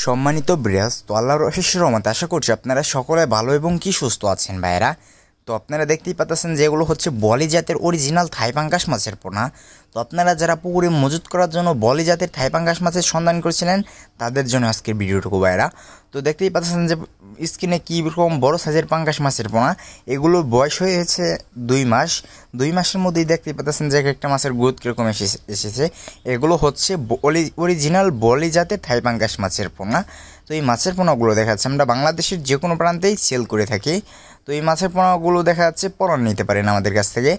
সম্মানিত ব্রিয়াস, তো আল্লাহর অশেষ রহমতে আশা করছি আপনারা সকলে ভালো এবং কি সুস্থ আছেন ভাইরা। তো আপনারা দেখতেই পাচ্ছেন যে এগুলো হচ্ছে বলি জাতের অরিজিনাল থাই পাঙ্গাস মাছের পোনা। তো আপনারা যারা পুকুরে মজুত করার জন্য বলি জাতের থাই পাঙ্গাস মাছের সন্ধান করেছিলেন তাদের জন্য আজকের ভিডিওটুকু ভাইরা। তো দেখতেই পাচ্ছেন যে স্ক্রিনে কীরকম বড় সাইজের পাঙ্গাস মাছের পোনা। এগুলোর বয়স হয়েছে 2 মাস। 2 মাসের মধ্যেই দেখতেই পাচ্ছেন যে একটা মাছের গ্রোথ কীরকম এসেছে। এগুলো হচ্ছে অরিজিনাল বলি জাতের থাই পাঙ্গাস মাছের পোনা। তো এই মাছের পোনাগুলো দেখা যাচ্ছে আমরা বাংলাদেশের যে কোনো প্রান্তেই সেল করে থাকি। তো এই মাছের পোনাগুলো দেখা যাচ্ছে পলন নিতে পারেন আমাদের কাছ থেকে।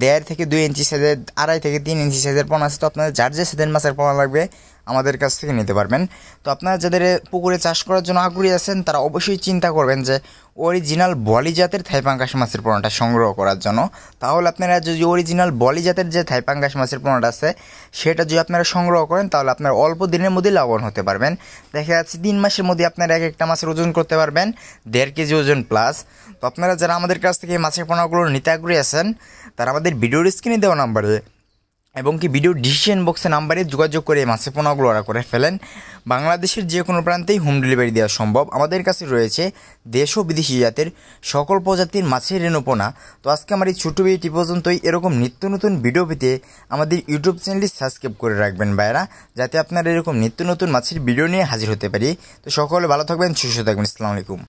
1.5 থেকে 2 ইঞ্চি সাইজের, 2.5 থেকে 3 ইঞ্চি সাইজের পোনা আছে। তো আপনাদের যার যে সাইজের মাছের পোনা লাগবে আমাদের কাছ থেকে নিতে পারবেন। তো আপনারা যাদের পুকুরে চাষ করার জন্য আগ্রহী আছেন তারা অবশ্যই চিন্তা করবেন যে অরিজিনাল বলি জাতের থাই পাঙ্গাস মাছের পোনাটা সংগ্রহ করার জন্য। তাহলে আপনারা যদি অরিজিনাল বলি জাতের যে থাই পাঙ্গাস মাছের পোনাটা আছে সেটা যদি আপনারা সংগ্রহ করেন তাহলে আপনারা অল্প দিনের মধ্যে লাভবান হতে পারবেন। দেখা যাচ্ছে 3 মাসের মধ্যে আপনারা একটা মাছের ওজন করতে পারবেন 1.5 কেজি ওজন প্লাস। তো আপনারা যারা আমাদের কাছ থেকে মাছের পোনাগুলো নিতে আগ্রহী আছেন তারা আমাদের ভিডিওর স্ক্রিনে দেওয়া নাম্বারে এবং কি ভিডিও ডিসিশন বক্সে নাম্বারে যোগাযোগ করে মাছের পোনাগুলো অর্ডার করে ফেলেন। বাংলাদেশের যে কোনো প্রান্তেই হোম ডেলিভারি দেওয়া সম্ভব। আমাদের কাছে রয়েছে দেশ ও বিদেশি জাতের সকল প্রজাতির মাছের রেণুপোনা। তো আজকে আমার এই ছোটো ভিডিওটি পর্যন্তই। এরকম নিত্য নতুন ভিডিও পেতে আমাদের ইউটিউব চ্যানেলটি সাবস্ক্রাইব করে রাখবেন ভাইরা, যাতে আপনারা এরকম নিত্য নতুন মাছের ভিডিও নিয়ে হাজির হতে পারি। তো সকলে ভালো থাকবেন, সুস্থ থাকবেন। আসসালামু আলাইকুম।